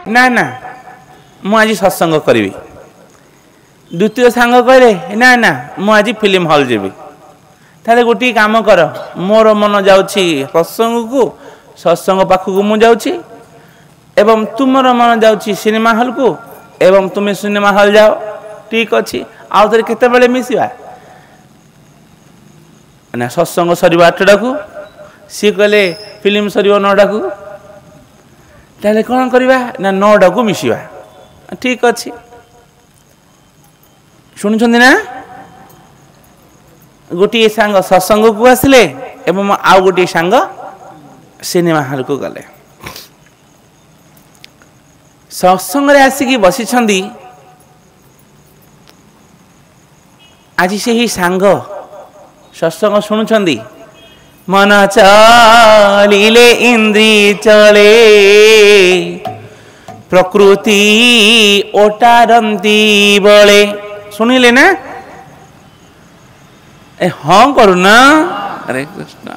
ना ना मु आज सत्संग करी द्वितीय सांग कहले ना ना मु आज फिल्म हॉल जीवी ताले गोटे काम कर मोर मन जाउछि सत्संग को सत्संग पाखक मु जाउछि एवं तुमर मन जाउछि सिनेमा हॉल को एवं तुम्हें सिनेमा हॉल जाओ ठीक अच्छी आउ थे केते बेले मिसिबा ना सत्संग सरीब 8टा को सी कहले फिल्म सरीब 9टा को ताले कौन करवा ना 9टा को मिसिबा ठीक अच्छी शुणुछंदी ना गोटे सांग सत्संग को आसिले एवं आउ गोटे सांग सिनेमा हॉल को गले सत्संग रे आसिकी बसिछंदी आज से ही सांग सत्संग शुणुछंदी मन चलिले इंद्री चले प्रकृति ओटारंती बळे सुनिले ना ए हाँ करूना अरे कृष्ण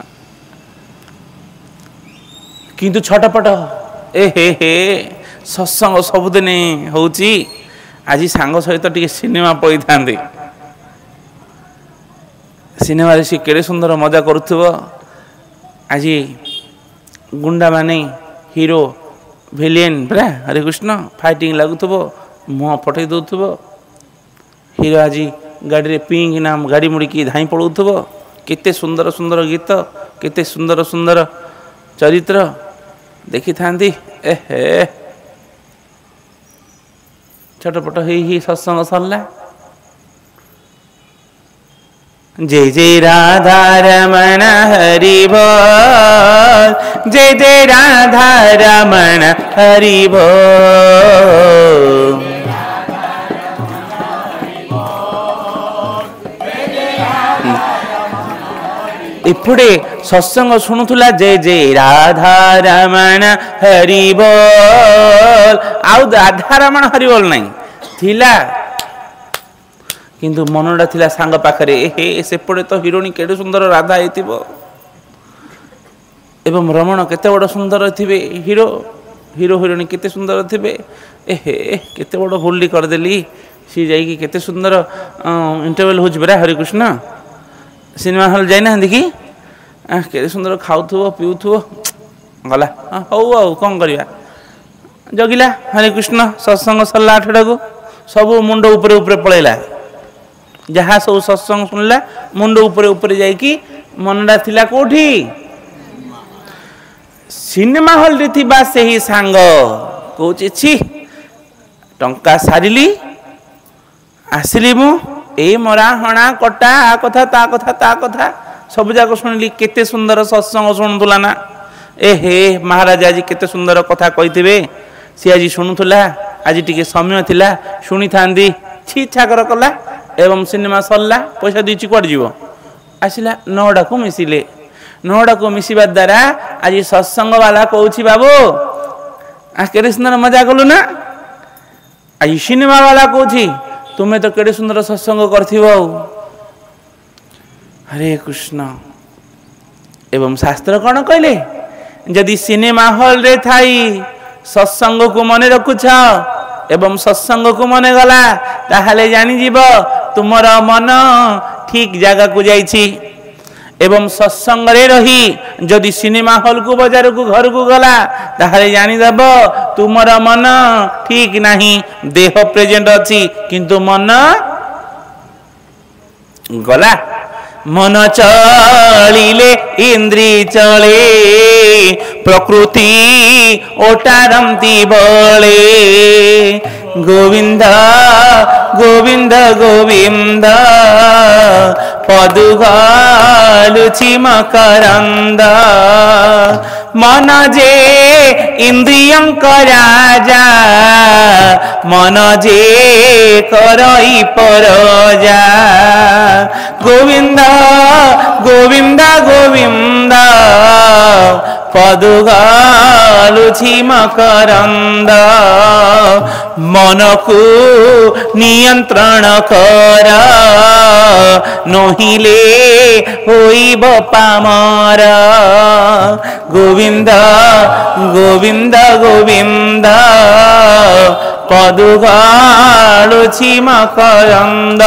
किंतु छटपट ए हे सत्संग सबुदिन होची आज सांग सहित टिके सिनेमा पई थांदी सिनेमा रे सी केड़े सुंदर मजा करूथबो आज गुंडा माने हीरो विलेन परा हरे कृष्ण फाइटिंग लागुथबो मुह फटै दउथबो हीरो आज गाड़ी रे पिंग नाम गाड़ी मुड़ी की धाई पड़ुथबो केते सुंदर सुंदर गीत केते सुंदर सुंदर चरित्र देखि थांदी ए हे छटपट ही सत्संग सरला जय जय राधा रमण हरि बोल जय जय राधा रमण हरि बोल इपड़े सत्संग शुणुला जय जय राधा रमण हरि बोल आउ राधा रमण हरि बोल नहीं थिला किंतु मनटा थिला सांग पाखरे हे सेपड़े तो हिरोणी केडे सुंदर राधा हेतिबो एवं रमण केते बड़ सुंदर थिबे हीरो हीरो हिरोणी केते सुंदर थिबे ए हे केते बड़ होल्डी कर देली सी जाई की केते सुंदर इंटरवल होज बरा हरि कृष्ण सिनेमा हॉल जाई ना देखी केते सुंदर खाउथबो पिउथबो गला हौ हौ कोन करिया जगिला हरे कृष्ण सत्संग सरला 8टा को सब मुंड ऊपर ऊपर पळेला जहाँ सब सत्संग सुनला मुंड ऊपर ऊपर जाइकी मनडा थिला कोठी सिनेमा हॉल रे थिबा सेही सांग कहूची छी टंका सारिली आसिली मु ए मरा हणा कटा आ कथा ता कथा सब जाक सुनिली केते सुंदर सत्संग शुणुला ना ए हे महाराज आज केते सुंदर कथा कहिथिबे सी आज शुणुला आज टिके समय थिला शुणी थांदी छी छाकर कला एवं सिनेमा सरला पैसा दीची कुआड जीव आसिला 9टा को मिसिले 9टा को मिसिबा द्वारा आज सत्संग वाला कहूची बाबू आ केड़े सुंदर मजा कलु ना आज सिनेमा वाला कहूची तुम्हें तो केड़े सुंदर सत्संग करथिबो हरे कृष्ण एवं शास्त्र कौन कहले यदि सिनेमा हॉल रे थाई सत्संग को मने रखुछ एवं सत्संग को मने गला ताहले जानी जीव तुमर मन ठीक जगह को जाइछि एवं सत्संग रे रही जदि सिनेमा हॉल को बाजार को घर को गला ताहले जानी देब तुमर मन ठीक नहीं देह प्रेजेंट अछि किंतु मन गला मन चलिले इंद्री चले प्रकृति ओटारंती बळे गोविंद गोविंद गोविंद पदुगालुचि मकरंद मन जे इंद्रियंक राजा मन जे करई परजा गोविंद गोविंद गोविंद पदुगालुचि मकरंद मन को नियंत्रण कर নহিলে হইব পামর। গোবিন্দ গোবিন্দ গোবিন্দ পদু গলুছি মকরন্দ।